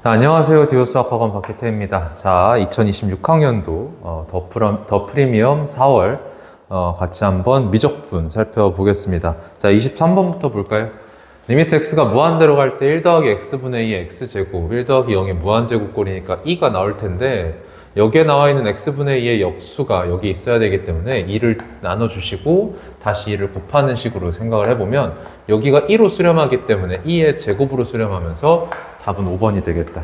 안녕하세요. 디오수학학원 박혜태입니다. 자, 2026학년도 더 프리미엄 4월 같이 한번 미적분 살펴보겠습니다. 자, 23번부터 볼까요? 리미트 x가 무한대로 갈 때 1 더하기 x분의 2 x제곱 1 더하기 0의 무한제곱꼴이니까 2가 나올 텐데 여기에 나와 있는 x분의 2의 역수가 여기 있어야 되기 때문에 2를 나눠주시고 다시 2를 곱하는 식으로 생각을 해보면 여기가 2로 수렴하기 때문에 2의 제곱으로 수렴하면서 답은 5번이 되겠다.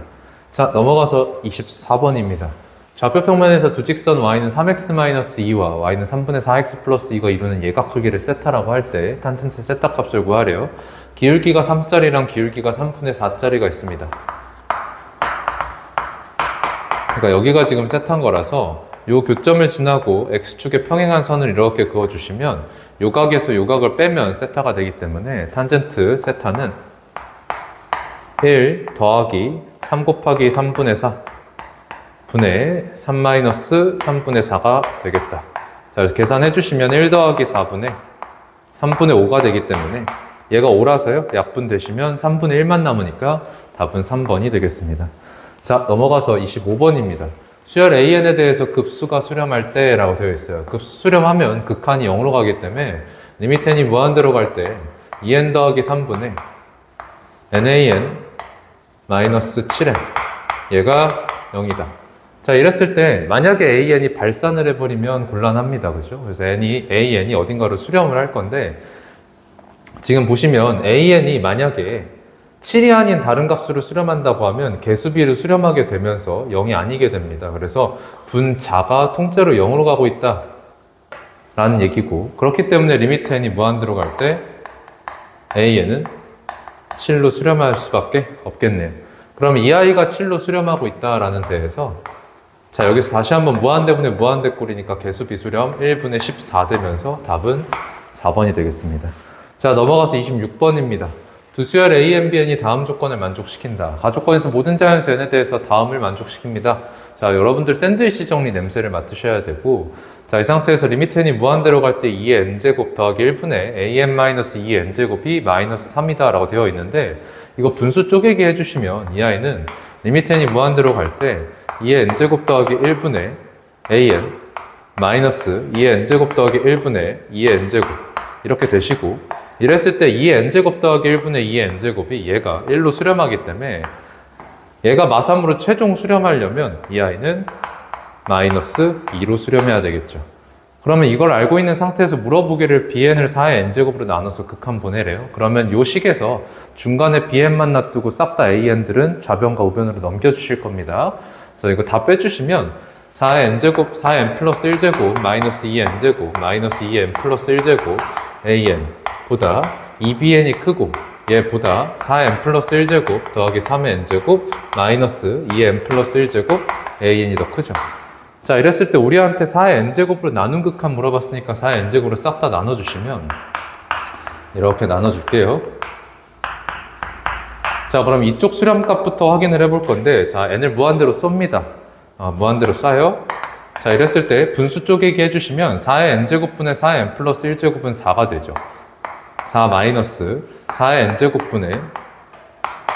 자, 넘어가서 24번입니다. 좌표 평면에서 두 직선 y는 3x-2와 y는 3분의 4x 플러스 2가 이루는 예각 크기를 세타라고 할 때 탄젠트 세타 값을 구하래요. 기울기가 3짜리랑 기울기가 3분의 4짜리가 있습니다. 그러니까 여기가 지금 세타인 거라서 요 교점을 지나고 x축에 평행한 선을 이렇게 그어주시면 요 각에서 요 각을 빼면 세타가 되기 때문에 탄젠트 세타는 1 더하기 3 곱하기 3분의 4 분의 3 마이너스 3분의 4가 되겠다. 자, 계산해 주시면 1 더하기 4분의 3분의 5가 되기 때문에 얘가 5라서요. 약분되시면 3분의 1만 남으니까 답은 3번이 되겠습니다. 자, 넘어가서 25번입니다. 수열 AN에 대해서 급수가 수렴할 때 라고 되어 있어요. 급수 수렴하면 극한이 0으로 가기 때문에 리미트 n이 무한대로 갈 때 2n 더하기 3분의 NAN 마이너스 7n 얘가 0이다. 자, 이랬을 때 만약에 AN이 발산을 해버리면 곤란합니다. 그죠? 그래서 AN이 어딘가로 수렴을 할 건데 지금 보시면 AN이 만약에 7이 아닌 다른 값으로 수렴한다고 하면 개수비를 수렴하게 되면서 0이 아니게 됩니다. 그래서 분자가 통째로 0으로 가고 있다 라는 얘기고, 그렇기 때문에 리미트 n이 무한대로 갈 때 AN은 7로 수렴할 수밖에 없겠네요. 그럼 이 아이가 7로 수렴하고 있다라는 데에서 자, 여기서 다시 한번 무한대분의 무한대꼴이니까 개수비 수렴 1분의 14 되면서 답은 4번이 되겠습니다. 자, 넘어가서 26번입니다. 두 수열 A, M, B, N이 다음 조건을 만족시킨다. 가조건에서 모든 자연수 N에 대해서 다음을 만족시킵니다. 자, 여러분들 샌드위치 정리 냄새를 맡으셔야 되고, 자, 이 상태에서 리미트 n이 무한대로 갈 때 2의 n제곱 더하기 1분의 an-2의 n제곱이 마이너스 3이다 라고 되어 있는데, 이거 분수 쪼개기 해주시면 이 아이는 리미트 n이 무한대로 갈 때 2의 n제곱 더하기 1분의 an 마이너스 2의 n제곱 더하기 1분의 2의 n제곱 이렇게 되시고, 이랬을 때 2의 n제곱 더하기 1분의 2의 n제곱이 얘가 1로 수렴하기 때문에 얘가 마삼으로 최종 수렴하려면 이 아이는 마이너스 2로 수렴해야 되겠죠. 그러면 이걸 알고 있는 상태에서 물어보기를 bn을 4의 n제곱으로 나눠서 극한 보내래요. 그러면 요 식에서 중간에 bn만 놔두고 싹 다 an들은 좌변과 우변으로 넘겨주실 겁니다. 그래서 이거 다 빼주시면 4의 n제곱, 4의 n 플러스 1제곱, 마이너스 2의 n제곱, 마이너스 2의 n 플러스 1제곱, an 보다 2bn이 크고 얘보다 4n 플러스 1제곱 더하기 3의 n제곱 마이너스 2n 플러스 1제곱 an이 더 크죠. 자, 이랬을 때 우리한테 4의 n제곱으로 나눈 극한 물어봤으니까 4의 n제곱으로 싹 다 나눠주시면 이렇게 나눠줄게요. 자, 그럼 이쪽 수렴값부터 확인을 해볼 건데, 자, n을 무한대로 쏩니다. 무한대로 쏴요. 자, 이랬을 때 분수 쪼개기 해주시면 4의 n제곱분의 4의 n 플러스 1제곱은 4가 되죠. 4 마이너스 4의 n제곱분의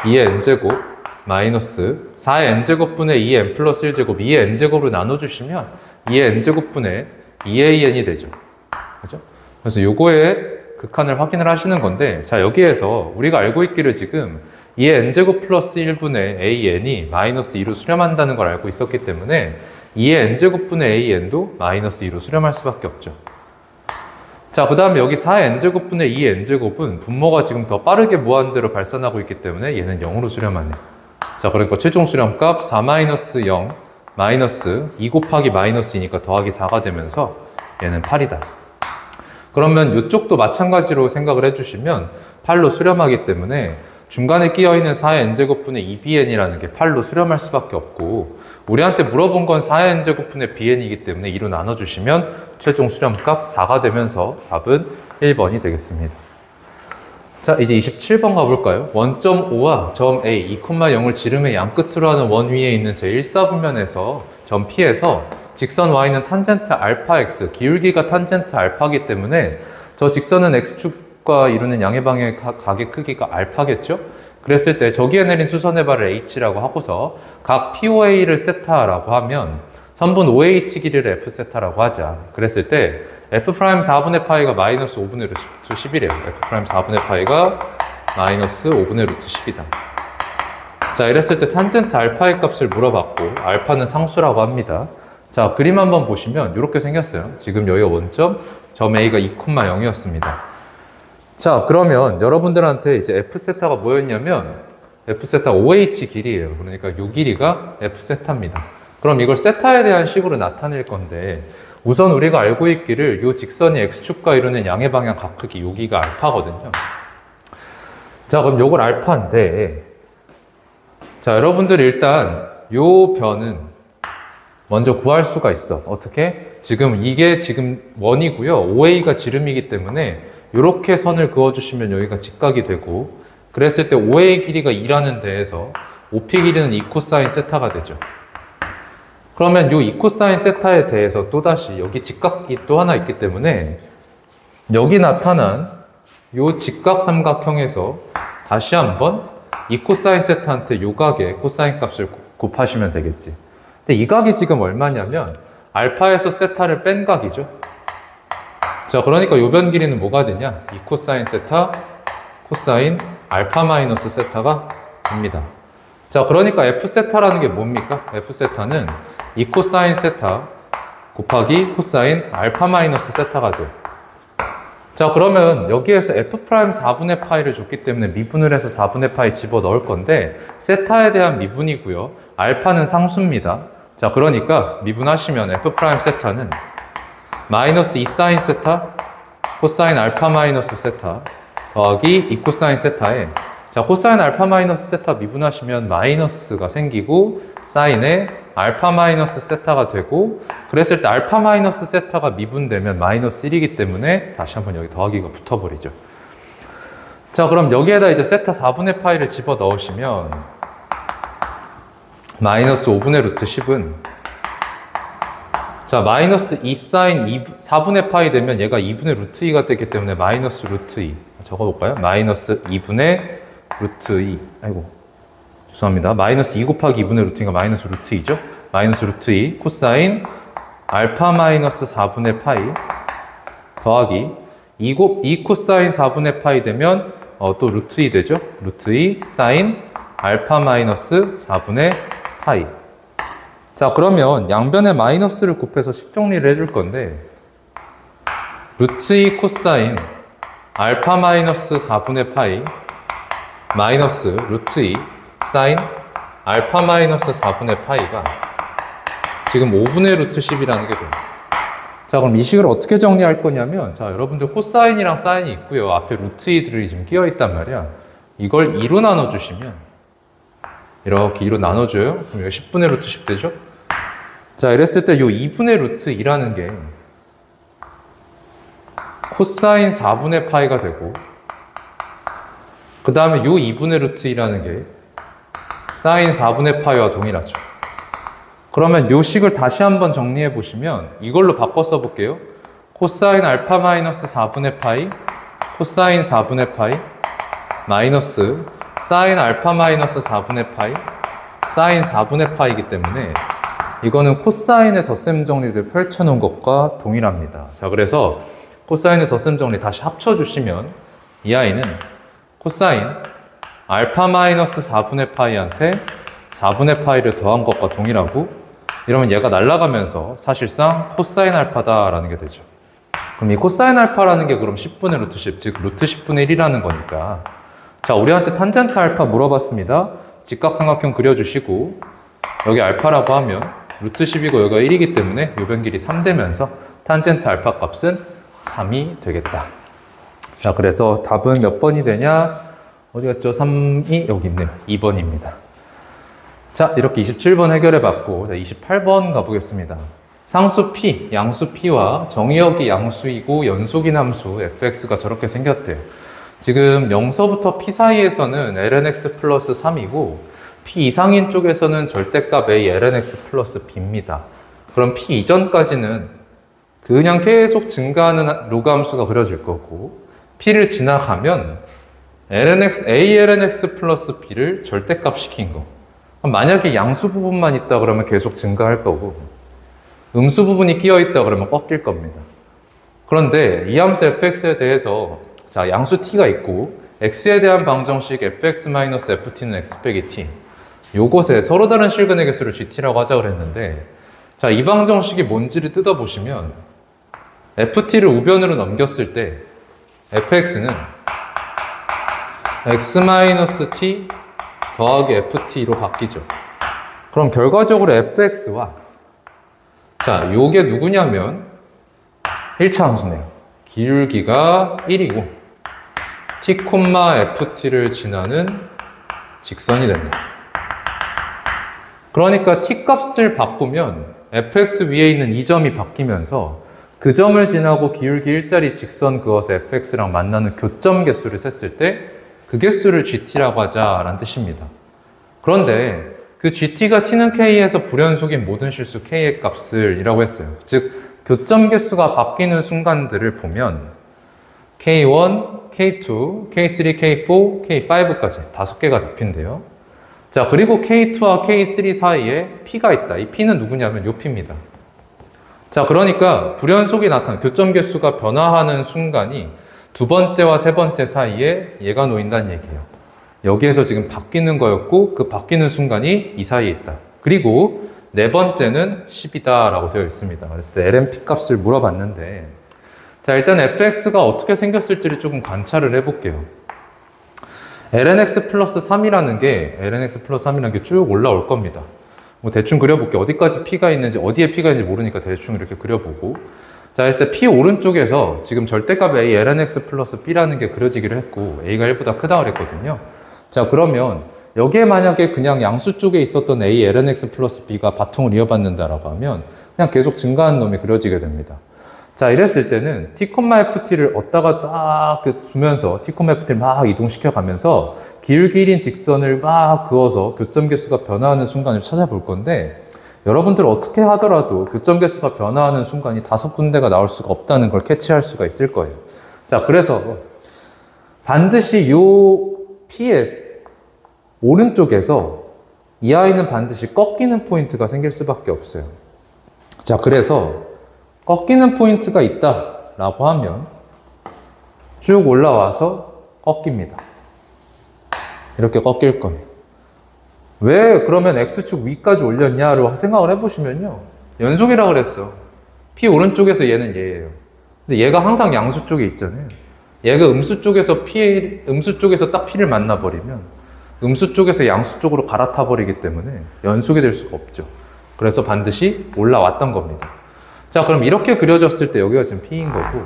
2의 n제곱 마이너스 4의 n제곱분의 2의 n 플러스 1제곱 2의 n제곱으로 나눠주시면 2의 n제곱분의 2an이 되죠. 그죠? 그래서 요거의 극한을 확인을 하시는 건데, 자, 여기에서 우리가 알고 있기를 지금 2의 n제곱 플러스 1분의 an이 마이너스 2로 수렴한다는 걸 알고 있었기 때문에 2의 n제곱분의 an도 마이너스 2로 수렴할 수밖에 없죠. 자, 그 다음에 여기 4의 n제곱분의 2의 n제곱은 분모가 지금 더 빠르게 무한대로 발산하고 있기 때문에 얘는 0으로 수렴하네. 자, 그러니까 최종 수렴값 4 마이너스 0 마이너스 2 곱하기 마이너스 2니까 더하기 4가 되면서 얘는 8이다. 그러면 이쪽도 마찬가지로 생각을 해주시면 8로 수렴하기 때문에 중간에 끼어있는 4의 n제곱분의 2bn이라는 게 8로 수렴할 수밖에 없고, 우리한테 물어본 건 4의 n제곱분의 bn이기 때문에 2로 나눠주시면 최종 수렴값 4가 되면서 답은 1번이 되겠습니다. 자, 이제 27번 가볼까요? 원점 O와 점 A, 2,0을 지름의 양끝으로 하는 원 위에 있는 제1사분면에서 점 P에서 직선 Y는 탄젠트 알파 X, 기울기가 탄젠트 알파이기 때문에 저 직선은 X축과 이루는 양의 방향의 각의 크기가 알파겠죠? 그랬을 때 저기에 내린 수선의 발을 h라고 하고서 각 POA를 세타라고 하면 선분 OH 길이를 F 세타라고 하자. 그랬을 때 F' 4분의 파이가 마이너스 5분의 루트 10이래요. F' 4분의 파이가 마이너스 5분의 루트 10이다. 자, 이랬을 때 탄젠트 알파의 값을 물어봤고 알파는 상수라고 합니다. 자, 그림 한번 보시면 이렇게 생겼어요. 지금 여기가 원점, 점 A가 2,0이었습니다. 자, 그러면 여러분들한테 이제 F세타가 뭐였냐면 F세타 OH 길이에요. 그러니까 이 길이가 F세타입니다. 그럼 이걸 세타에 대한 식으로 나타낼 건데 우선 우리가 알고 있기를 이 직선이 X축과 이루는 양의 방향 각 크기 여기가 알파거든요. 자, 그럼 요걸 알파인데 자, 여러분들 일단 요 변은 먼저 구할 수가 있어. 어떻게? 이게 지금 원이고요. OA가 지름이기 때문에 이렇게 선을 그어주시면 여기가 직각이 되고 그랬을 때 OA 길이가 2라는 데에서 OP 길이는 2 코사인 세타가 되죠. 그러면 이 2 코사인 세타에 대해서 또다시 여기 직각이 또 하나 있기 때문에 여기 나타난 이 직각 삼각형에서 다시 한번 2 코사인 세타한테 요 각의 코사인 값을 곱하시면 되겠지. 근데 이 각이 지금 얼마냐면 알파에서 세타를 뺀 각이죠. 자, 그러니까 요 변 길이는 뭐가 되냐? 2 코사인 세타 코사인 알파 마이너스 세타가 됩니다. 자, 그러니까 F 세타라는 게 뭡니까? F 세타는 2 코사인 세타 곱하기 코사인 알파 마이너스 세타가 돼요. 자, 그러면 여기에서 F' 4분의 파이를 줬기 때문에 미분을 해서 4분의 파이 집어 넣을 건데 세타에 대한 미분이고요. 알파는 상수입니다. 자, 그러니까 미분하시면 F' 세타는 마이너스 2 사인 세타 코사인 알파 마이너스 세타 더하기 2 코사인 세타에 자, 코사인 알파 마이너스 세타 미분하시면 마이너스가 생기고 사인에 알파 마이너스 세타가 되고 그랬을 때 알파 마이너스 세타가 미분되면 마이너스 1이기 때문에 다시 한번 여기 더하기가 붙어버리죠. 자, 그럼 여기에다 이제 세타 4분의 파이를 집어 넣으시면 마이너스 5분의 루트 10은 자, 마이너스 2 사인 4분의 파이 되면 얘가 2분의 루트 2가 되기 때문에 마이너스 루트 2 적어볼까요? 마이너스 2분의 루트 2 아이고 죄송합니다. 마이너스 2 곱하기 2분의 루트 2가 마이너스 루트 2죠? 마이너스 루트 2 코사인 알파 마이너스 4분의 파이 더하기 2 코사인 4분의 파이 되면 또 루트 2 되죠? 루트 2 사인 알파 마이너스 4분의 파이. 자, 그러면 양변에 마이너스를 곱해서 식정리를 해줄 건데 루트 2 코사인 알파 마이너스 4분의 파이 마이너스 루트 2 사인 알파 마이너스 4분의 파이가 지금 5분의 루트 10이라는 게 돼요. 자, 그럼 이 식을 어떻게 정리할 거냐면 자, 여러분들 코사인이랑 사인이 있고요. 앞에 루트 2들이 지금 끼어 있단 말이야. 이걸 2로 나눠주시면 이렇게 2로 나눠줘요. 그럼 여기 10분의 루트 10 되죠? 자, 이랬을 때 이 2분의 루트 2라는 게 코사인 4분의 파이가 되고 그 다음에 이 2분의 루트 2라는 게 사인 4분의 파이와 동일하죠. 그러면 이 식을 다시 한번 정리해 보시면 이걸로 바꿔 써볼게요. 코사인 알파 마이너스 4분의 파이 코사인 4분의 파이 마이너스 사인 알파 마이너스 4분의 파이 사인 4분의 파이이기 때문에 이거는 코사인의 덧셈 정리를 펼쳐놓은 것과 동일합니다. 자, 그래서 코사인의 덧셈 정리 다시 합쳐주시면 이 아이는 코사인 알파 마이너스 4분의 파이한테 4분의 파이를 더한 것과 동일하고 이러면 얘가 날아가면서 사실상 코사인 알파다라는 게 되죠. 그럼 이 코사인 알파라는 게 그럼 10분의 루트 10, 즉 루트 10분의 1이라는 거니까 자, 우리한테 탄젠트 알파 물어봤습니다. 직각삼각형 그려주시고 여기 알파라고 하면 루트 10이고 여기가 1이기 때문에 요변 길이 3 되면서 탄젠트 알파 값은 3이 되겠다. 자, 그래서 답은 몇 번이 되냐? 어디 갔죠? 3이 여기 있네요. 2번입니다. 자, 이렇게 27번 해결해 봤고 28번 가보겠습니다. 상수 P, 양수 P와 정의역이 양수이고 연속인 함수 fx가 저렇게 생겼대요. 지금 0서부터 P 사이에서는 lnx 플러스 3이고 P 이상인 쪽에서는 절대값 a lnx 플러스 b입니다. 그럼 P 이전까지는 그냥 계속 증가하는 로그 함수가 그려질 거고 P를 지나가면 A lnx 플러스 b를 절대값 시킨 거. 만약에 양수 부분만 있다 그러면 계속 증가할 거고 음수 부분이 끼어 있다 그러면 꺾일 겁니다. 그런데 이 함수 fx에 대해서 자 양수 t가 있고 x에 대한 방정식 fx-ft는 x 빼기 t 요것에 서로 다른 실근의 개수를 gt라고 하자 그랬는데 자 이 방정식이 뭔지를 뜯어보시면 ft를 우변으로 넘겼을 때 fx는 x-t 더하기 ft로 바뀌죠. 그럼 결과적으로 fx와 자 요게 누구냐면 1차 함수네요. 기울기가 1이고 t, ft를 지나는 직선이 된다. 그러니까 t 값을 바꾸면 fx 위에 있는 이 점이 바뀌면서 그 점을 지나고 기울기 1짜리 직선 그것의 fx랑 만나는 교점 개수를 셌을 때 그 개수를 gt라고 하자라는 뜻입니다. 그런데 그 gt가 t는 k에서 불연속인 모든 실수 k의 값을 이라고 했어요. 즉 교점 개수가 바뀌는 순간들을 보면 k1, k2, k3, k4, k5까지 5개가 잡힌대요. 자 그리고 k2와 k3 사이에 p가 있다. 이 p는 누구냐면 요 p입니다. 자 그러니까 불연속이 나타나는 교점 개수가 변화하는 순간이 두 번째와 세 번째 사이에 얘가 놓인다는 얘기예요. 여기에서 지금 바뀌는 거였고 그 바뀌는 순간이 이 사이에 있다. 그리고 네 번째는 10이다 라고 되어 있습니다. 그래서 LMP 값을 물어봤는데 자 일단 fx가 어떻게 생겼을지를 조금 관찰을 해볼게요. lnx 플러스 3이라는 게 쭉 올라올 겁니다. 뭐 대충 그려볼게요. 어디까지 p가 있는지 어디에 p가 있는지 모르니까 대충 이렇게 그려보고 자 했을 때 p 오른쪽에서 지금 절대값 a lnx 플러스 b라는 게 그려지기로 했고 a가 1보다 크다고 그랬거든요. 자 그러면 여기에 만약에 그냥 양수 쪽에 있었던 a lnx 플러스 b가 바통을 이어받는다라고 하면 그냥 계속 증가하는 놈이 그려지게 됩니다. 자 이랬을 때는 t, ft를 얻다가 딱 두면서 t, ft를 막 이동시켜 가면서 기울기 1인 직선을 막 그어서 교점 개수가 변화하는 순간을 찾아볼 건데 여러분들 어떻게 하더라도 교점 개수가 변화하는 순간이 5군데가 나올 수가 없다는 걸 캐치할 수가 있을 거예요. 자 그래서 반드시 요 p의 오른쪽에서 이 아이는 반드시 꺾이는 포인트가 생길 수밖에 없어요. 자 그래서 꺾이는 포인트가 있다라고 하면 쭉 올라와서 꺾입니다. 이렇게 꺾일 거예요. 왜 그러면 X축 위까지 올렸냐로 생각을 해보시면요. 연속이라고 그랬어. P 오른쪽에서 얘는 얘예요. 근데 얘가 항상 양수 쪽에 있잖아요. 얘가 음수 쪽에서 딱 P를 만나버리면 음수 쪽에서 양수 쪽으로 갈아타 버리기 때문에 연속이 될 수가 없죠. 그래서 반드시 올라왔던 겁니다. 자, 그럼 이렇게 그려졌을 때 여기가 지금 P인 거고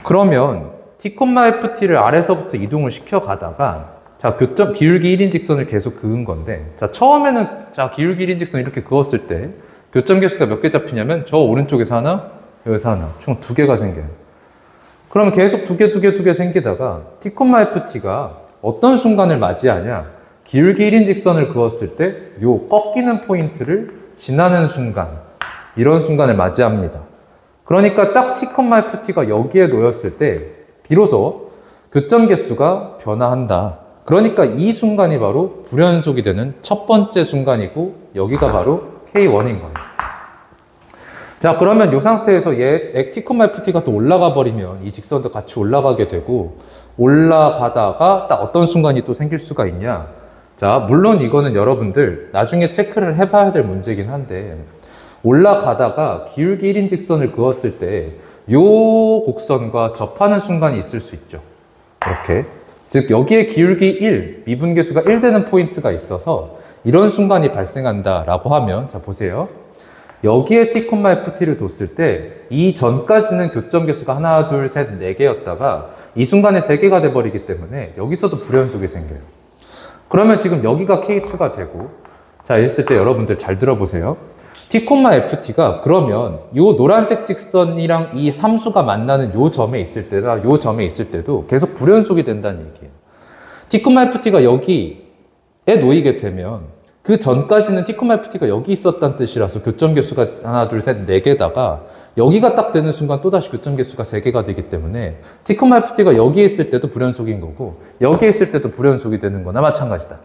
그러면 T, FT를 아래서부터 이동을 시켜가다가 자, 교점, 기울기 1인 직선을 계속 그은 건데 자, 처음에는 자, 기울기 1인 직선 이렇게 그었을 때 교점 개수가 몇 개 잡히냐면 저 오른쪽에서 하나, 여기서 하나 총 2개가 생겨요. 그러면 계속 2개 생기다가 T, FT가 어떤 순간을 맞이하냐 기울기 1인 직선을 그었을 때 요 꺾이는 포인트를 지나는 순간 이런 순간을 맞이합니다. 그러니까 딱 T, FT가 여기에 놓였을 때 비로소 교점 개수가 변화한다. 그러니까 이 순간이 바로 불연속이 되는 첫 번째 순간이고 여기가 바로 K1인 거예요. 자 그러면 이 상태에서 얘 T, FT가 또 올라가 버리면 이 직선도 같이 올라가게 되고 올라가다가 딱 어떤 순간이 또 생길 수가 있냐. 자 물론 이거는 여러분들 나중에 체크를 해봐야 될 문제긴 한데 올라가다가 기울기 1인 직선을 그었을 때 요 곡선과 접하는 순간이 있을 수 있죠. 이렇게 즉 여기에 기울기 1, 미분계수가 1 되는 포인트가 있어서 이런 순간이 발생한다라고 하면 자 보세요. 여기에 T, FT를 뒀을 때 이 전까지는 교점 개수가 하나, 둘, 셋, 4개였다가 이 순간에 3개가 돼버리기 때문에 여기서도 불연속이 생겨요. 그러면 지금 여기가 K2가 되고 자 이랬을 때 여러분들 잘 들어보세요. T, FT가 그러면 요 노란색 직선이랑 이 삼수가 만나는 요 점에 있을 때나 요 점에 있을 때도 계속 불연속이 된다는 얘기예요. T, FT가 여기에 놓이게 되면 그 전까지는 T, FT가 여기 있었다는 뜻이라서 교점 개수가 하나, 둘, 셋, 4개다가 여기가 딱 되는 순간 또다시 교점 개수가 3개가 되기 때문에 T,Ft가 여기에 있을 때도 불연속인 거고 여기에 있을 때도 불연속이 되는 거나 마찬가지다.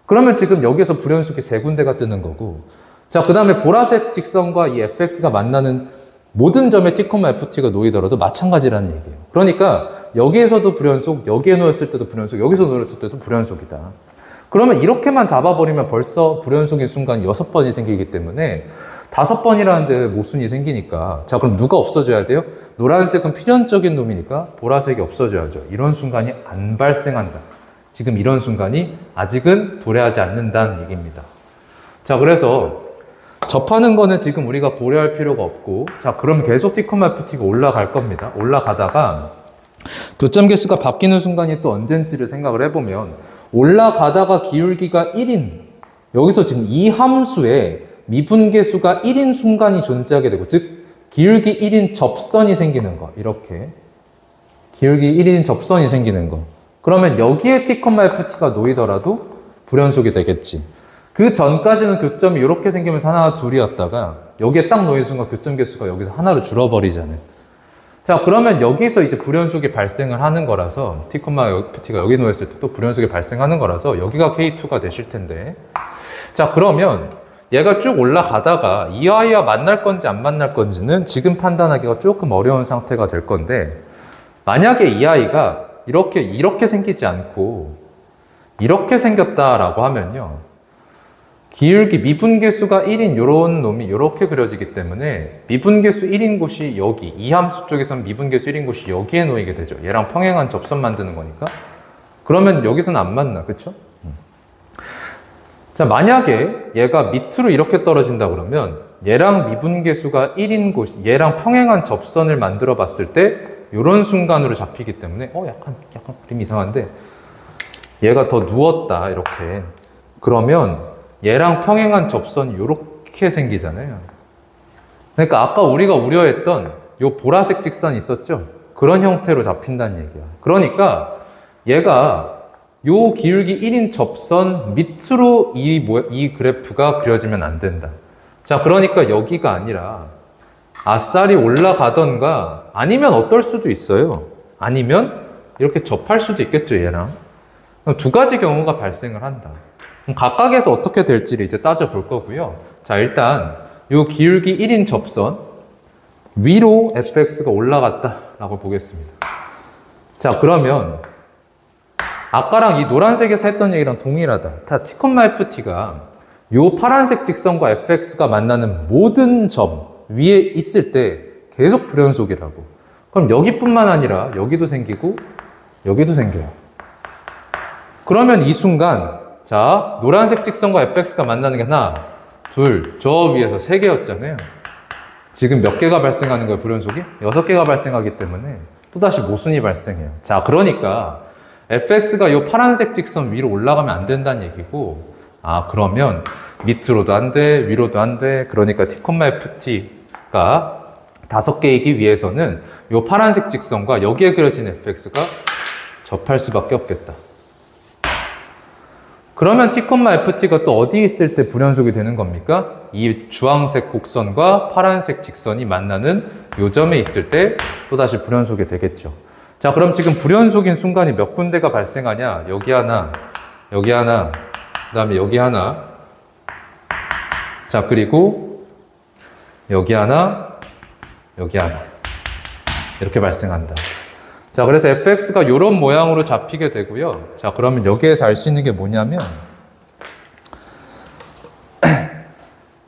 그러면 지금 여기에서 불연속이 3군데가 뜨는 거고, 자, 그 다음에 보라색 직선과 이 fx가 만나는 모든 점에 T,Ft가 놓이더라도 마찬가지라는 얘기예요. 그러니까 여기에서도 불연속, 여기에 놓였을 때도 불연속, 여기서 놓였을 때도 불연속이다. 그러면 이렇게만 잡아버리면 벌써 불연속인 순간이 6번이 생기기 때문에 5번이라는데 모순이 생기니까, 자, 그럼 누가 없어져야 돼요? 노란색은 필연적인 놈이니까 보라색이 없어져야죠. 이런 순간이 안 발생한다. 지금 이런 순간이 아직은 도래하지 않는다는 얘기입니다. 자, 그래서 접하는 거는 지금 우리가 고려할 필요가 없고, 자, 그럼 계속 T,Ft가 올라갈 겁니다. 올라가다가 교점 개수가 바뀌는 순간이 또 언젠지를 생각을 해보면, 올라가다가 기울기가 1인, 여기서 지금 이 함수에 미분계수가 1인 순간이 존재하게 되고, 즉 기울기 1인 접선이 생기는 거, 이렇게 기울기 1인 접선이 생기는 거. 그러면 여기에 T,Ft가 놓이더라도 불연속이 되겠지. 그 전까지는 교점이 이렇게 생기면서 하나, 둘이었다가 여기에 딱 놓인 순간 교점 개수가 여기서 하나로 줄어버리잖아요. 자, 그러면 여기서 이제 불연속이 발생을 하는 거라서 T,Ft가 여기 놓였을 때 또 불연속이 발생하는 거라서 여기가 K2가 되실 텐데, 자, 그러면 얘가 쭉 올라가다가 이 아이와 만날 건지 안 만날 건지는 지금 판단하기가 조금 어려운 상태가 될 건데, 만약에 이 아이가 이렇게 생기지 않고 이렇게 생겼다라고 하면요, 기울기 미분계수가 1인 요런 놈이 이렇게 그려지기 때문에 미분계수 1인 곳이 여기, 이 함수 쪽에서는 미분계수 1인 곳이 여기에 놓이게 되죠. 얘랑 평행한 접선 만드는 거니까. 그러면 여기서는 안 만나, 그쵸? 자, 만약에 얘가 밑으로 이렇게 떨어진다 그러면 얘랑 미분계수가 1인 곳, 얘랑 평행한 접선을 만들어 봤을 때 이런 순간으로 잡히기 때문에 약간 그림이 이상한데, 얘가 더 누웠다 이렇게. 그러면 얘랑 평행한 접선이 이렇게 생기잖아요. 그러니까 아까 우리가 우려했던 요 보라색 직선이 있었죠? 그런 형태로 잡힌다는 얘기야. 그러니까 얘가 요 기울기 1인 접선 밑으로 이 그래프가 그려지면 안 된다. 자, 그러니까 여기가 아니라 아싸리 올라가던가, 아니면 어떨 수도 있어요. 아니면 이렇게 접할 수도 있겠죠, 얘랑. 두 가지 경우가 발생을 한다. 그럼 각각에서 어떻게 될지를 이제 따져볼 거고요. 자, 일단 요 기울기 1인 접선 위로 fx가 올라갔다라고 보겠습니다. 자, 그러면 아까랑 이 노란색에서 했던 얘기랑 동일하다. 다 T,Ft가 요 파란색 직선과 fx가 만나는 모든 점 위에 있을 때 계속 불연속이라고. 그럼 여기뿐만 아니라 여기도 생기고 여기도 생겨요. 그러면 이 순간, 자, 노란색 직선과 fx가 만나는 게 하나, 둘, 저 위에서 3개였잖아요. 지금 몇 개가 발생하는 거예요, 불연속이? 6개가 발생하기 때문에 또다시 모순이 발생해요. 자, 그러니까 fx가 이 파란색 직선 위로 올라가면 안 된다는 얘기고, 아, 그러면 밑으로도 안 돼, 위로도 안 돼. 그러니까 T,Ft가 5개이기 위해서는 이 파란색 직선과 여기에 그려진 fx가 접할 수밖에 없겠다. 그러면 T,Ft가 또 어디 있을 때 불연속이 되는 겁니까? 이 주황색 곡선과 파란색 직선이 만나는 요 점에 있을 때 또다시 불연속이 되겠죠. 자, 그럼 지금 불연속인 순간이 몇 군데가 발생하냐? 여기 하나, 여기 하나, 그 다음에 여기 하나. 자, 그리고 여기 하나, 여기 하나. 이렇게 발생한다. 자, 그래서 fx가 이런 모양으로 잡히게 되고요. 자, 그러면 여기에서 알 수 있는 게 뭐냐면,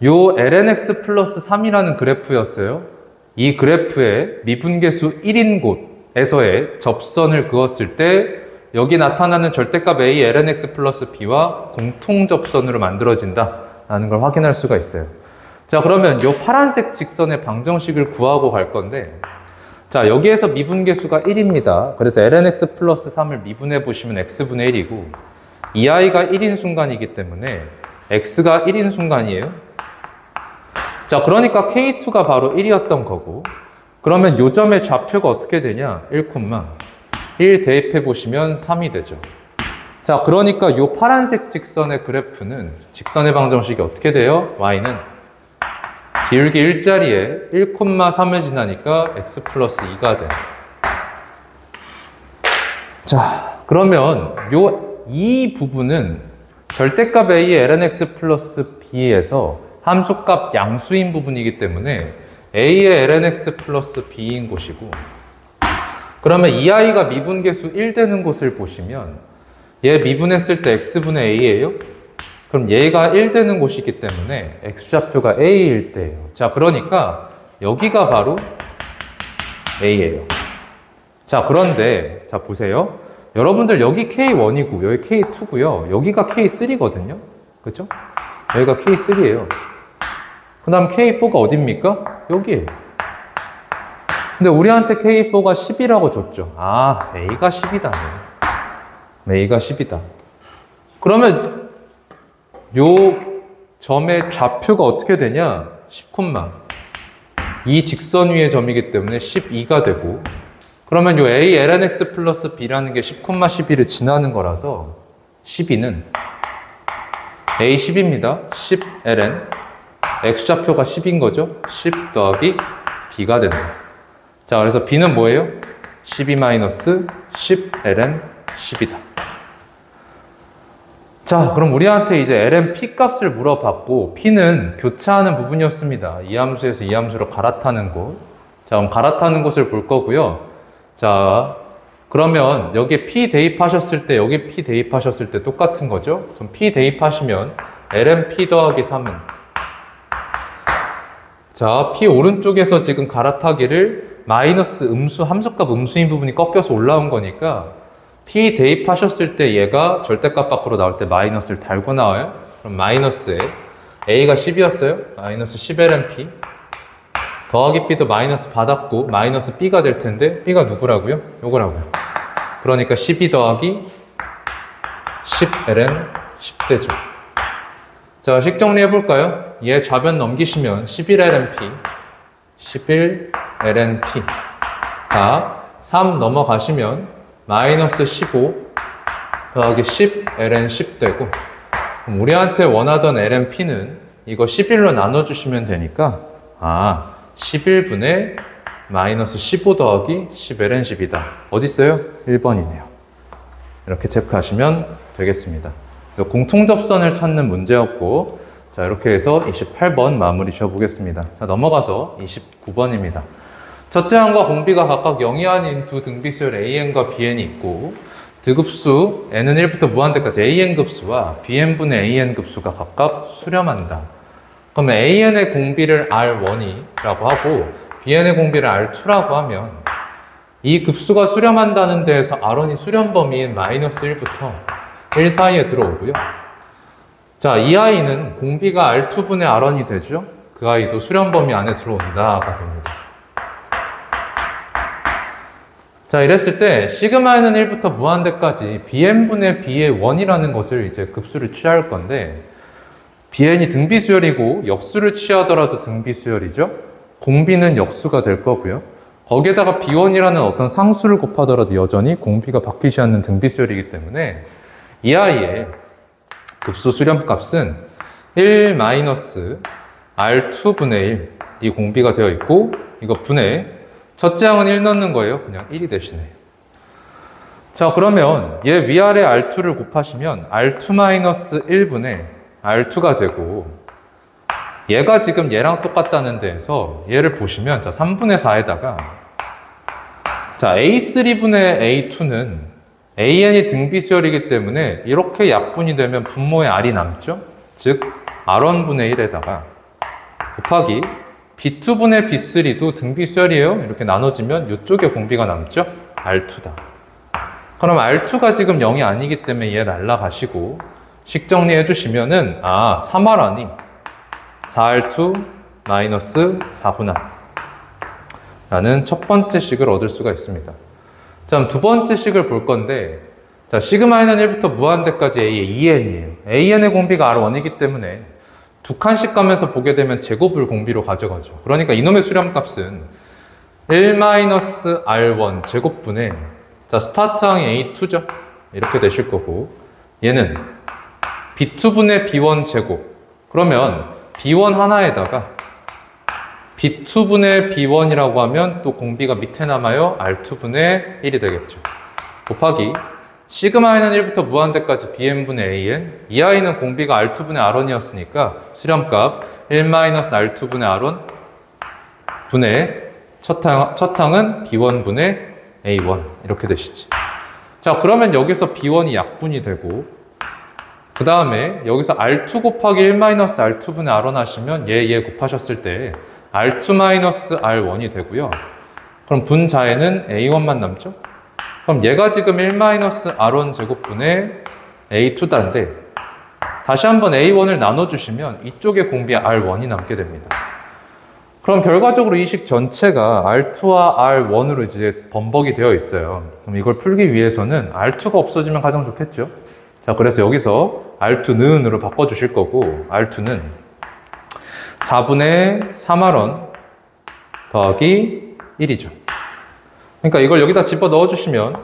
요 lnx 플러스 3이라는 그래프였어요. 이 그래프에 미분계수 1인 곳에서의 접선을 그었을 때 여기 나타나는 절대값 a lnx 플러스 b와 공통 접선으로 만들어진다라는 걸 확인할 수가 있어요. 자, 그러면 요 파란색 직선의 방정식을 구하고 갈 건데, 자, 여기에서 미분계수가 1입니다. 그래서 lnx 플러스 3을 미분해 보시면 x분의 1이고, 이 i가 1인 순간이기 때문에 x가 1인 순간이에요. 자, 그러니까 k2가 바로 1이었던 거고, 그러면 요 점의 좌표가 어떻게 되냐? 1, 대입해 보시면 3이 되죠. 자, 그러니까 요 파란색 직선의 그래프는, 직선의 방정식이 어떻게 돼요? y는 비울기 일자리에 1,3을 지나니까 x 플러스 2가 돼. 자, 그러면 이 부분은 절대값 a의 lnx 플러스 b에서 함수값 양수인 부분이기 때문에 a의 lnx 플러스 b인 곳이고, 그러면 이 아이가 미분계수 1 되는 곳을 보시면 얘 미분했을 때 x분의 a예요? 그럼 얘가 1 되는 곳이기 때문에 x좌표가 a일 때예요. 자, 그러니까 여기가 바로 a예요. 자, 그런데 자 보세요. 여러분들 여기 K1이고 여기 K2고요. 여기가 K3거든요. 그렇죠? 여기가 K3예요. 그 다음 K4가 어딥니까? 여기에요. 근데 우리한테 K4가 10이라고 줬죠. 아, A가 10이다. A가 10이다. 그러면 요 점의 좌표가 어떻게 되냐? 10, 이 직선 위의 점이기 때문에 12가 되고, 그러면 요 A lnx 플러스 b라는 게 10, 12를 지나는 거라서 12는 A 10입니다. 10 ln x좌표가 10인 거죠. 10 더하기 b가 된다. 자, 그래서 b는 뭐예요? 12 마이너스 10 ln 10이다. 자, 그럼 우리한테 이제 ln p 값을 물어봤고, p는 교차하는 부분이었습니다. 이 함수에서 이 함수로 갈아타는 곳. 자, 그럼 갈아타는 곳을 볼 거고요. 자, 그러면 여기 p 대입하셨을 때, 여기 p 대입하셨을 때 똑같은 거죠? 그럼 p 대입하시면 ln p 더하기 3은, 자, p 오른쪽에서 지금 갈아타기를 마이너스 음수, 함수값 음수인 부분이 꺾여서 올라온 거니까 p 대입하셨을 때 얘가 절대값 밖으로 나올 때 마이너스를 달고 나와요. 그럼 마이너스에 a가 10이었어요. 마이너스 10ln p 더하기 b도 마이너스 받았고 마이너스 b가 될 텐데 b가 누구라고요? 요거라고요. 그러니까 12 더하기 10ln 10대죠. 자, 식 정리해 볼까요? 얘 좌변 넘기시면 11ln p 11ln p 다 3 넘어가시면 마이너스 15 더하기 10ln 10 되고, 그럼 우리한테 원하던 ln p는 이거 11로 나눠주시면 되니까 11분의 마이너스 15 더하기 10ln 10이다. 어딨어요? 1번이네요. 이렇게 체크하시면 되겠습니다. 공통접선을 찾는 문제였고, 자, 이렇게 해서 28번 마무리 지어보겠습니다. 자, 넘어가서 29번입니다. 첫째 항과 공비가 각각 0이 아닌 두 등비수열 AN과 BN이 있고, 등급수 N은 1부터 무한대까지 AN급수와 BN분의 AN급수가 각각 수렴한다. 그러면 AN의 공비를 R1이라고 하고 BN의 공비를 R2라고 하면 이 급수가 수렴한다는 데에서 R1이 수렴 범위인 마이너스 1부터 1 사이에 들어오고요. 자, 이 아이는 공비가 R2분의 R1이 되죠. 그 아이도 수렴 범위 안에 들어온다가 됩니다. 자, 이랬을 때 시그마에는 1부터 무한대까지 BN분의 B의 1이라는 것을 이제 급수를 취할 건데, BN이 등비수열이고 역수를 취하더라도 등비수열이죠. 공비는 역수가 될 거고요. 거기에다가 B1이라는 어떤 상수를 곱하더라도 여전히 공비가 바뀌지 않는 등비수열이기 때문에 이 아이의 급수 수렴값은 1 마이너스 R2분의 1, 이 공비가 되어 있고, 이거 분의 첫째 항은 1 넣는 거예요. 그냥 1이 대신에. 자, 그러면 얘 위아래 R2를 곱하시면 R2-1분의 R2가 되고, 얘가 지금 얘랑 똑같다는 데에서 얘를 보시면, 자, 3분의 4에다가, 자, A3분의 A2는 AN이 등비수열이기 때문에 이렇게 약분이 되면 분모에 R이 남죠? 즉, R1분의 1에다가 곱하기 B2분의 B3도 등비수열이에요. 이렇게 나눠지면 이쪽에 공비가 남죠? R2다. 그럼 R2가 지금 0이 아니기 때문에 얘 날라가시고, 식 정리해 주시면은 3R1이 4R2 마이너스 4분할 라는 첫 번째 식을 얻을 수가 있습니다. 자, 그럼 두 번째 식을 볼 건데, 자, 시그마에는 1부터 무한대까지 A의 2N이에요. AN의 공비가 R1이기 때문에 두 칸씩 가면서 보게 되면 제곱을 공비로 가져가죠. 그러니까 이놈의 수렴값은 1-R1 제곱분의, 자, 스타트항이 A2죠. 이렇게 되실 거고, 얘는 B2분의 B1 제곱. 그러면 B1 하나에다가 B2분의 B1이라고 하면 또 공비가 밑에 남아요. R2분의 1이 되겠죠. 곱하기 시그마 N은 1부터 무한대까지 BN분의 AN. 이 I는 공비가 R2분의 R1이었으니까 수렴값 1-R2분의 R1 분의 첫 항은 B1분의 A1 이렇게 되시지. 자, 그러면 여기서 B1이 약분이 되고 그 다음에 여기서 R2 곱하기 1-R2분의 R1 하시면 얘 곱하셨을 때 R2-R1이 되고요. 그럼 분자에는 A1만 남죠? 그럼 얘가 지금 1-R1 제곱분의 A2단데 다시 한번 A1을 나눠주시면 이쪽에 공비 R1이 남게 됩니다. 그럼 결과적으로 이 식 전체가 R2와 R1으로 이제 범벅이 되어 있어요. 그럼 이걸 풀기 위해서는 R2가 없어지면 가장 좋겠죠? 자, 그래서 여기서 R2는으로 바꿔주실 거고 R2는 4분의 3R1 더하기 1이죠. 그러니까 이걸 여기다 집어 넣어주시면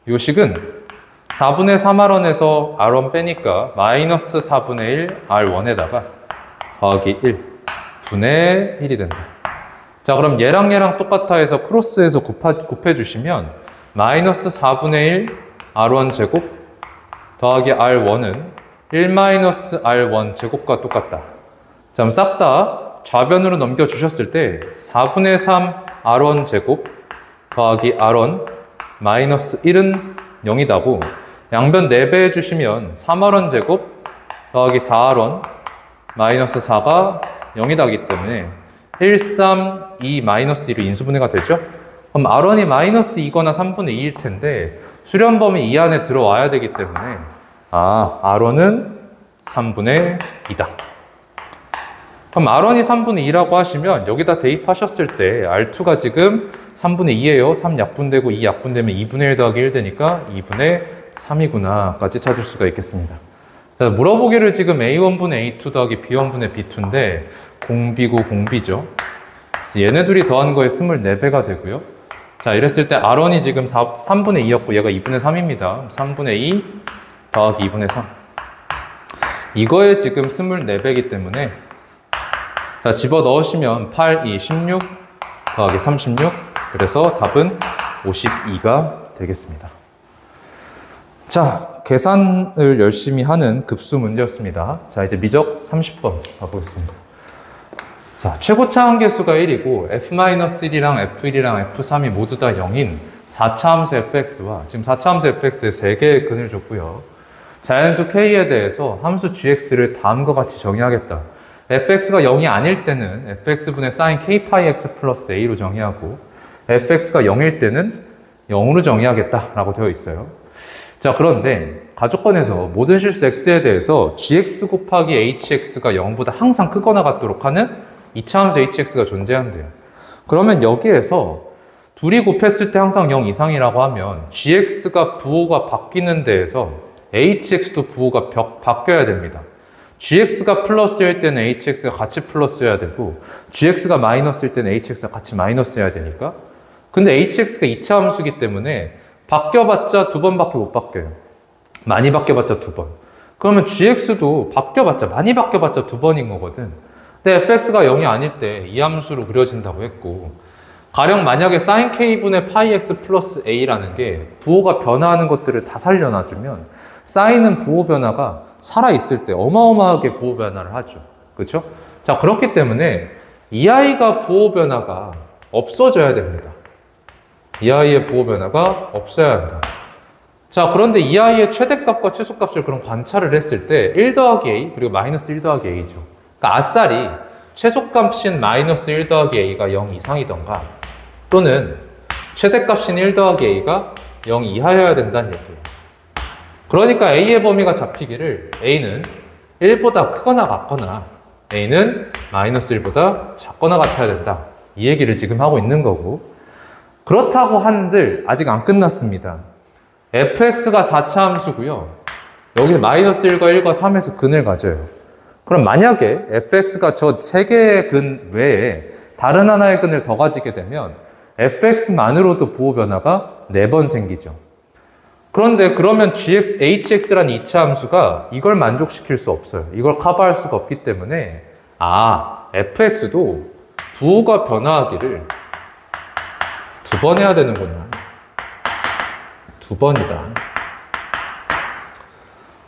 이 식은 4분의 3R1에서 R1 빼니까 마이너스 4분의 1 R1에다가 더하기 1 분의 1이 된다. 자, 그럼 얘랑 똑같아 해서 크로스해서 곱해주시면 마이너스 4분의 1 R1 제곱 더하기 R1은 1-R1 제곱과 똑같다. 자, 그럼 싹 다 좌변으로 넘겨주셨을 때 4분의 3 R1 제곱 더하기 R1 마이너스 1은 0이다고 양변 4배 해주시면 3R1 제곱 더하기 4R1 마이너스 4가 0이다기 때문에 1, 3, 2 마이너스 1로 인수분해가 되죠? 그럼 R1이 마이너스 2거나 3분의 2일 텐데 수렴범위 이 안에 들어와야 되기 때문에 R1은 3분의 2다. 그럼 R1이 3분의 2라고 하시면 여기다 대입하셨을 때 R2가 지금 3분의 2예요. 3 약분되고 2 약분되면 2분의 1 더하기 1 되니까 2분의 3이구나 까지 찾을 수가 있겠습니다. 자, 물어보기를 지금 A1분의 A2 더하기 B1분의 B2인데 공비고 공비죠. 얘네 둘이 더한 거에 24배가 되고요. 자, 이랬을 때 R1이 지금 3분의 2였고 얘가 2분의 3입니다. 3분의 2 더하기 2분의 3. 이거에 지금 24배이기 때문에 자, 집어 넣으시면 8, 2, 16 더하기 36. 그래서 답은 52가 되겠습니다. 자, 계산을 열심히 하는 급수 문제였습니다. 자, 이제 미적 30번 가보겠습니다. 자, 최고차 한계수가 1이고 F-1이랑 F1이랑 F3이 모두 다 0인 4차 함수 fx와 지금 4차 함수 fx에 3개의 근을 줬고요. 자연수 k에 대해서 함수 gx를 다음과 같이 정의하겠다. fx가 0이 아닐 때는 fx분의 sin k 파이 x 플러스 a로 정의하고 fx가 0일 때는 0으로 정의하겠다라고 되어 있어요. 자, 그런데 가족권에서 모든 실수 x에 대해서 gx 곱하기 hx가 0보다 항상 크거나 같도록 하는 2차 함수 hx가 존재한대요. 그러면 여기에서 둘이 곱했을 때 항상 0 이상이라고 하면 gx가 부호가 바뀌는 데에서 hx도 부호가 바뀌어야 됩니다. gx가 플러스일 때는 hx가 같이 플러스여야 되고 gx가 마이너스일 때는 hx가 같이 마이너스여야 되니까. 근데 hx가 2차 함수이기 때문에 바뀌어봤자 2번밖에 못 바뀌어요. 많이 바뀌어봤자 2번. 그러면 gx도 바뀌어봤자 많이 바뀌어봤자 2번인 거거든. 근데 fx가 0이 아닐 때 이 함수로 그려진다고 했고 가령 만약에 sin k분의 파이 x 플러스 a라는 게 부호가 변화하는 것들을 다 살려놔주면 sin은 부호 변화가 살아있을 때 어마어마하게 부호 변화를 하죠. 그렇죠? 자, 그렇기 때문에 이 아이가 부호 변화가 없어져야 됩니다. 이 아이의 부호 변화가 없어야 한다. 자, 그런데 이 아이의 최대값과 최소값을 그럼 관찰을 했을 때 1 더하기 a 그리고 마이너스 1 더하기 a죠. 그러니까 아싸리 최소값인 마이너스 1 더하기 a가 0 이상이던가 또는 최대값인 1 더하기 a가 0 이하여야 된다는 얘기예요. 그러니까 a의 범위가 잡히기를 a는 1보다 크거나 같거나 a는 마이너스 1보다 작거나 같아야 된다. 이 얘기를 지금 하고 있는 거고 그렇다고 한들 아직 안 끝났습니다. fx가 4차 함수고요. 여기 마이너스 1과 1과 3에서 근을 가져요. 그럼 만약에 fx가 저 3개의 근 외에 다른 하나의 근을 더 가지게 되면 fx만으로도 부호 변화가 4번 생기죠. 그런데 그러면 hx란 2차 함수가 이걸 만족시킬 수 없어요. 이걸 커버할 수가 없기 때문에 fx도 부호가 변화하기를 두 번 해야 되는구나. 두 번이다.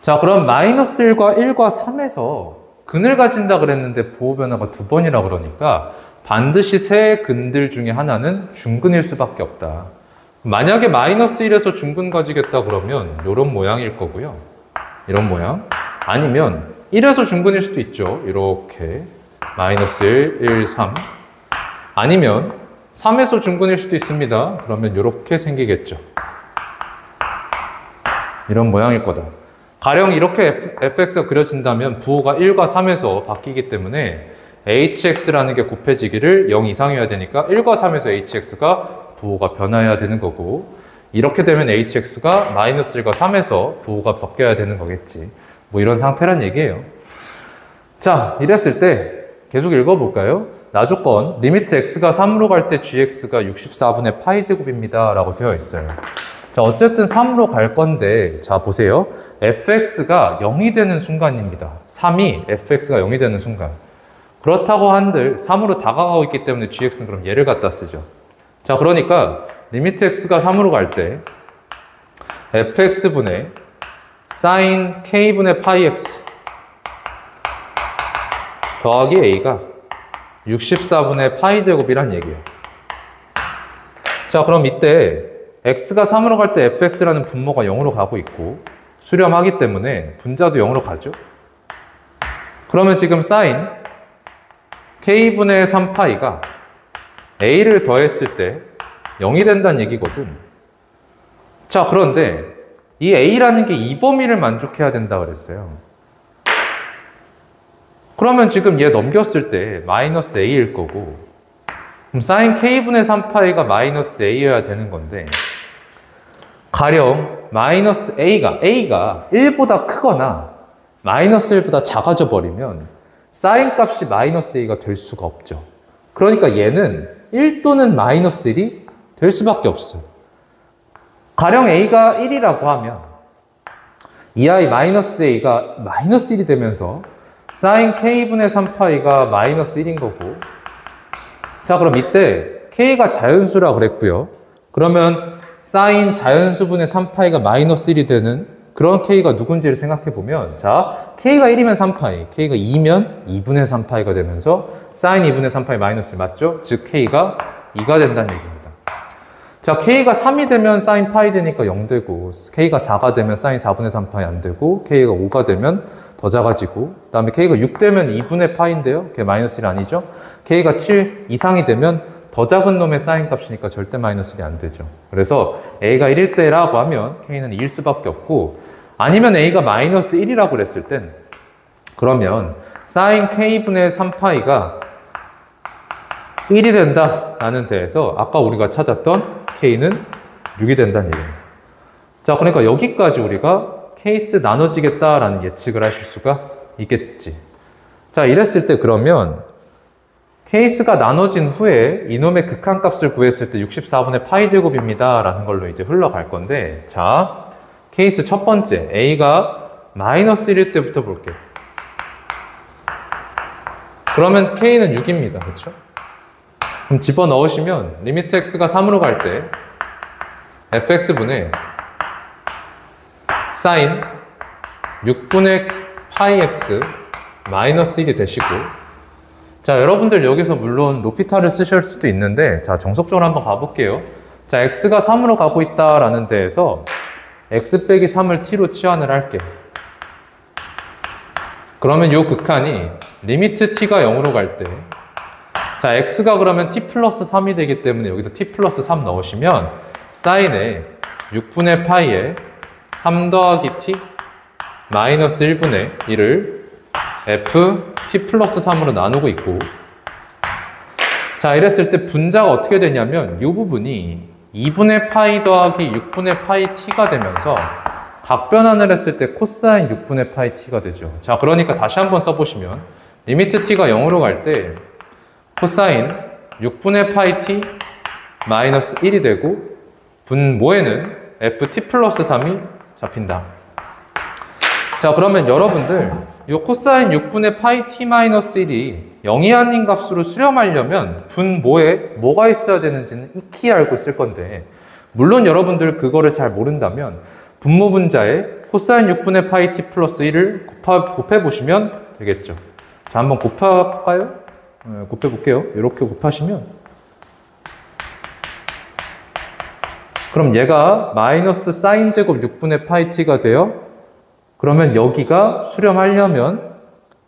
자, 그럼 마이너스 1과 1과 3에서 근을 가진다 그랬는데 부호 변화가 두 번이라 그러니까 반드시 세 근들 중에 하나는 중근일 수밖에 없다. 만약에 마이너스 1에서 중근 가지겠다 그러면 이런 모양일 거고요. 이런 모양. 아니면 1에서 중근일 수도 있죠. 이렇게 마이너스 1, 1, 3. 아니면 3에서 중근일 수도 있습니다. 그러면 이렇게 생기겠죠. 이런 모양일 거다. 가령 이렇게 fx가 그려진다면 부호가 1과 3에서 바뀌기 때문에 hx라는 게 곱해지기를 0 이상이어야 되니까 1과 3에서 hx가 부호가 변화해야 되는 거고, 이렇게 되면 hx가 마이너스 1과 3에서 부호가 바뀌어야 되는 거겠지. 뭐 이런 상태란 얘기예요. 자, 이랬을 때 계속 읽어볼까요? 나조건 리미트 x가 3으로 갈 때 gx가 64분의 파이 제곱입니다 라고 되어 있어요. 자, 어쨌든 3으로 갈 건데, 자 보세요. fx가 0이 되는 순간입니다. 3이 fx가 0이 되는 순간. 그렇다고 한들 3으로 다가가고 있기 때문에 gx는 그럼 얘를 갖다 쓰죠. 자, 그러니까 리미트 x가 3으로 갈 때 fx분의 sin k분의 파이 x 더하기 a가 64분의 파이 제곱이란 얘기예요. 자, 그럼 이때 x가 3으로 갈 때 fx라는 분모가 0으로 가고 있고 수렴하기 때문에 분자도 0으로 가죠. 그러면 지금 sin k분의 3파이가 a를 더했을 때 0이 된다는 얘기거든. 자, 그런데 이 a라는 게 이 범위를 만족해야 된다 그랬어요. 그러면 지금 얘 넘겼을 때 마이너스 a일 거고, 그럼 sin k분의 3파이가 마이너스 a여야 되는 건데, 가령 마이너스 a가 1보다 크거나 마이너스 1보다 작아져 버리면 sin 값이 마이너스 a가 될 수가 없죠. 그러니까 얘는 1 또는 마이너스 1이 될 수밖에 없어요. 가령 a가 1이라고 하면 이 아이 마이너스 a가 마이너스 1이 되면서 sin k분의 3파이가 마이너스 1인 거고, 자, 그럼 이때 k가 자연수라 그랬고요. 그러면 sin 자연수분의 3파이가 마이너스 1이 되는 그런 k가 누군지를 생각해 보면, 자, k가 1이면 3파이, k가 2면 2분의 3파이가 되면서 sin 2분의 3파이 마이너스 1 맞죠? 즉 k가 2가 된다는 얘기입니다. 자, k가 3이 되면 sin 파이 되니까 0 되고, k가 4가 되면 sin 4분의 3파이 안 되고, k가 5가 되면 더 작아지고, 그 다음에 k가 6 되면 2분의 파인데요. 그게 마이너스 1 아니죠? k가 7 이상이 되면 더 작은 놈의 사인 값이니까 절대 마이너스 1이 안 되죠. 그래서 a가 1일 때라고 하면 k는 2일 수밖에 없고, 아니면 a가 마이너스 1이라고 그랬을 땐 그러면 sin k분의 3파이가 1이 된다라는 데에서 아까 우리가 찾았던 k는 6이 된다는 얘기입니다. 자, 그러니까 여기까지 우리가 케이스 나눠지겠다라는 예측을 하실 수가 있겠지. 자, 이랬을 때 그러면 케이스가 나눠진 후에 이놈의 극한값을 구했을 때 64분의 파이 제곱입니다 라는 걸로 이제 흘러갈 건데, 자, 케이스 첫 번째 a가 마이너스 1일 때부터 볼게요. 그러면 k는 6입니다. 그렇죠? 그럼 집어넣으시면 리미트 x가 3으로 갈 때 fx분의 sin 6분의 파이 x 마이너스 1이 되시고, 자, 여러분들 여기서 물론 로피타를 쓰실 수도 있는데, 자, 정석적으로 한번 가볼게요. 자, x가 3으로 가고 있다라는 데에서 x 빼기 3을 t로 치환을 할게. 그러면 이 극한이 리미트 t가 0으로 갈 때, 자, x가 그러면 t 플러스 3이 되기 때문에 여기다 t 플러스 3 넣으시면 사인에 6분의 파이에 3 더하기 t 마이너스 1분의 1을 f t 플러스 3으로 나누고 있고, 자, 이랬을 때 분자가 어떻게 되냐면 이 부분이 2분의 파이 더하기 6분의 파이 t가 되면서 각변환을 했을 때 코사인 6분의 파이 t가 되죠. 자, 그러니까 다시 한번 써보시면 리미트 t가 0으로 갈 때 코사인 6분의 파이 t 마이너스 1이 되고, 분모에는 ft 플러스 3이 잡힌다. 자, 그러면 여러분들 이 코사인 6분의 파이 t-1이 0이 아닌 값으로 수렴하려면 분모에 뭐가 있어야 되는지는 익히 알고 있을 건데, 물론 여러분들 그거를 잘 모른다면 분모 분자에 코사인 6분의 파이 t 플러스 1을 곱해보시면 되겠죠. 자, 한번 곱할까요? 곱해볼게요. 이렇게 곱하시면, 그럼 얘가 마이너스 사인 제곱 6분의 파이 t가 돼요. 그러면 여기가 수렴하려면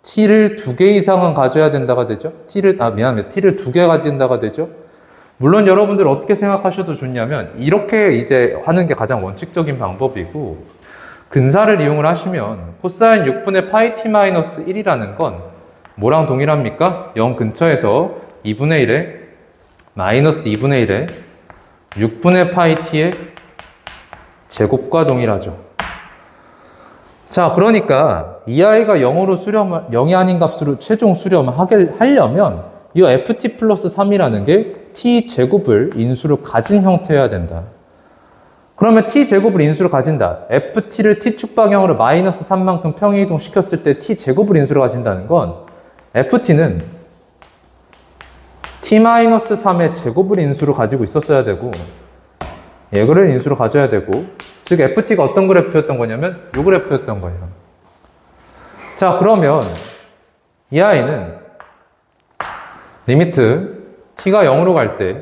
t를 2개 이상은 가져야 된다가 되죠. t를 2개 가진다가 되죠. 물론 여러분들 어떻게 생각하셔도 좋냐면 이렇게 이제 하는 게 가장 원칙적인 방법이고, 근사를 이용을 하시면 코사인 6분의 파이 t-1이라는 건 뭐랑 동일합니까? 0 근처에서 2분의 1에 마이너스 2분의 1에 6분의 파이 t의 제곱과 동일하죠. 자, 그러니까 이 아이가 0이 아닌 값으로 최종 수렴하려면 이 ft 플러스 3이라는 게 t 제곱을 인수로 가진 형태여야 된다. 그러면 t 제곱을 인수로 가진다. ft를 t축 방향으로 마이너스 3만큼 평행이동 시켰을 때 t 제곱을 인수로 가진다는 건 ft는 t-3의 제곱을 인수로 가지고 있었어야 되고, 얘를 인수로 가져야 되고, 즉 ft가 어떤 그래프였던 거냐면 이 그래프였던 거예요. 자, 그러면 이 아이는 리미트 t가 0으로 갈 때,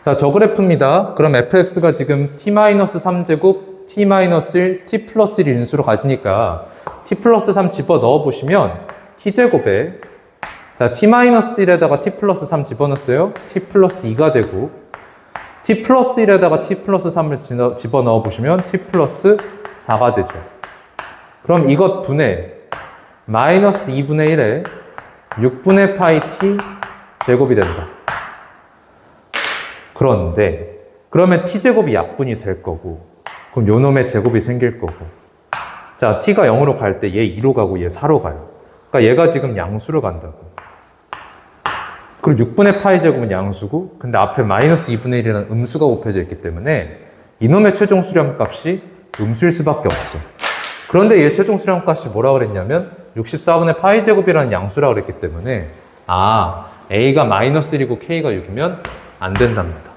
자, 저 그래프입니다. 그럼 fx가 지금 t-3제곱 t-1 t 플러스 1 인수로 가지니까 t 플러스 3 집어 넣어 보시면 t제곱에, 자, t-1에다가 t 플러스 3 집어넣었어요. t 플러스 2가 되고, t 플러스 1에다가 t 플러스 3을 집어넣어 보시면 t 플러스 4가 되죠. 그럼 이것 분의 마이너스 2분의 1에 6분의 파이 t 제곱이 된다. 그런데 그러면 t제곱이 약분이 될 거고, 그럼 요 놈의 제곱이 생길 거고, 자, t가 0으로 갈 때 얘 2로 가고 얘 4로 가요. 그러니까 얘가 지금 양수로 간다고. 그리고 6분의 파이 제곱은 양수고, 근데 앞에 마이너스 2분의 1이라는 음수가 곱해져 있기 때문에 이놈의 최종 수렴값이 음수일 수밖에 없어. 그런데 얘 최종 수렴값이 뭐라 그랬냐면 64분의 파이 제곱이라는 양수라 그랬기 때문에, a가 마이너스 1이고 k가 6이면 안 된답니다.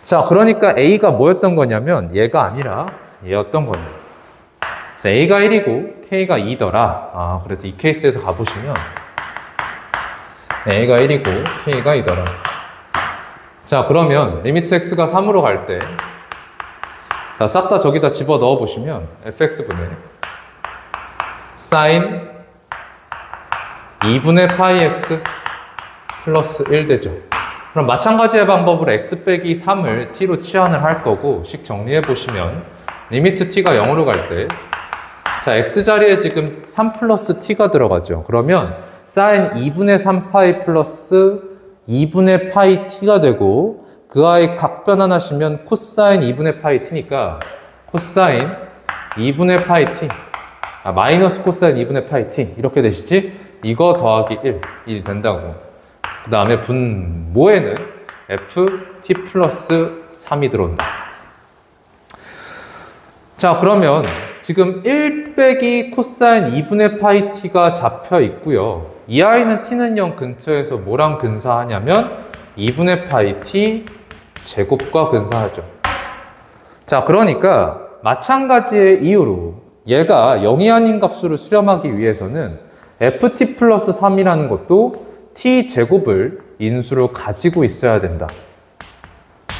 자, 그러니까 a가 뭐였던 거냐면 얘가 아니라 얘였던 겁니다. 그래서 a가 1이고 k가 2더라. 그래서 이 케이스에서 가보시면 a가 1이고 k가 2더라. 자, 그러면 리미트 x가 3으로 갈 때, 자, 싹 다 저기다 집어 넣어 보시면 fx분의 사인 2분의 파이 x 플러스 1 되죠. 그럼 마찬가지의 방법으로 x 빼기 3을 t로 치환을 할 거고, 식 정리해 보시면 리미트 t가 0으로 갈 때, 자, x 자리에 지금 3 플러스 t가 들어가죠. 그러면 사인 2분의 3파이 플러스 2분의 파이 t가 되고, 그 아이 각 변환하시면 코사인 2분의 파이 t니까 코사인 2분의 파이 t, 마이너스 코사인 2분의 파이 t 이렇게 되시지? 이거 더하기 1이 된다고. 그 다음에 분모에는 ft 플러스 3이 들어온다. 자, 그러면 지금 1 빼기 코사인 2분의 파이 t가 잡혀 있고요. 이 아이는 t는 0 근처에서 뭐랑 근사하냐면 2분의 파이 t 제곱과 근사하죠. 자, 그러니까 마찬가지의 이유로 얘가 0이 아닌 값으로 수렴하기 위해서는 ft 플러스 3이라는 것도 t 제곱을 인수로 가지고 있어야 된다.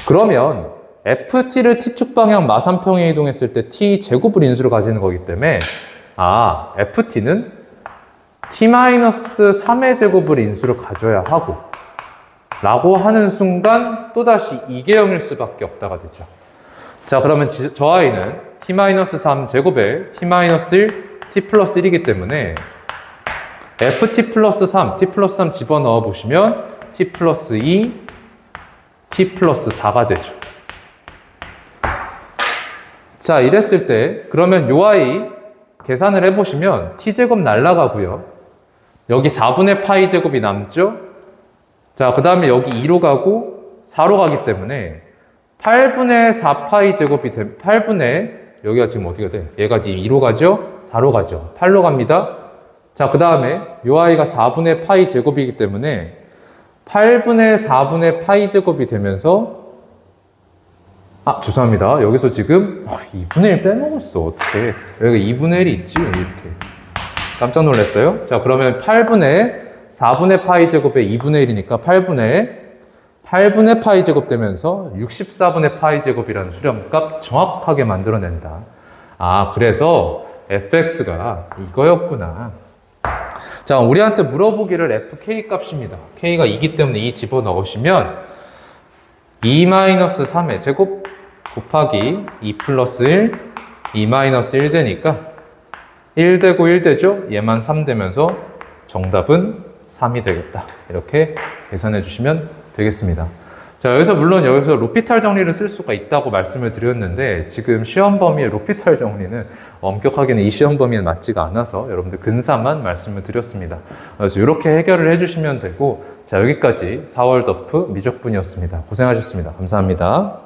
그러면 ft를 t축 방향 마삼평에 이동했을 때 t 제곱을 인수로 가지는 거기 때문에 ft는 t-3의 제곱을 인수로 가져야 하고 라고 하는 순간 또다시 이게 0일 수밖에 없다가 되죠. 자, 그러면 저 아이는 t-3 제곱에 t-1 t 플러스 1이기 때문에 ft 플러스 3, t 플러스 3 집어넣어 보시면 t 플러스 2, t 플러스 4가 되죠. 자, 이랬을 때 그러면 요 아이 계산을 해보시면 t제곱 날라가고요. 여기 4분의 파이 제곱이 남죠. 자, 그 다음에 여기 2로 가고 4로 가기 때문에 8분의 4파이 제곱이 8분의, 여기가 지금 어디가 돼? 얘가 2로 가죠? 4로 가죠. 8로 갑니다. 자, 그 다음에 요 아이가 4분의 파이 제곱이기 때문에 8분의 4분의 파이 제곱이 되면서 죄송합니다. 여기서 지금 2분의 1 빼먹었어. 어떡해. 여기 2분의 1이 있지? 이렇게. 깜짝 놀랐어요. 자, 그러면 8분의 4분의 파이 제곱에 2분의 1이니까 8분의 파이 제곱 되면서 64분의 파이 제곱이라는 수렴값 정확하게 만들어낸다. 그래서 fx가 이거였구나. 자, 우리한테 물어보기를 fk 값입니다. k가 2기 때문에 2 집어넣으시면 2-3의 제곱 곱하기 2 플러스 1, 2-1 되니까 1 되고 1 되죠? 얘만 3 되면서 정답은 3이 되겠다. 이렇게 계산해 주시면 되겠습니다. 자, 여기서 로피탈 정리를 쓸 수가 있다고 말씀을 드렸는데 지금 시험 범위의 로피탈 정리는 엄격하게는 이 시험 범위에 맞지가 않아서 여러분들 근사만 말씀을 드렸습니다. 그래서 이렇게 해결을 해주시면 되고, 자, 여기까지 4월 덮프 미적분이었습니다. 고생하셨습니다. 감사합니다.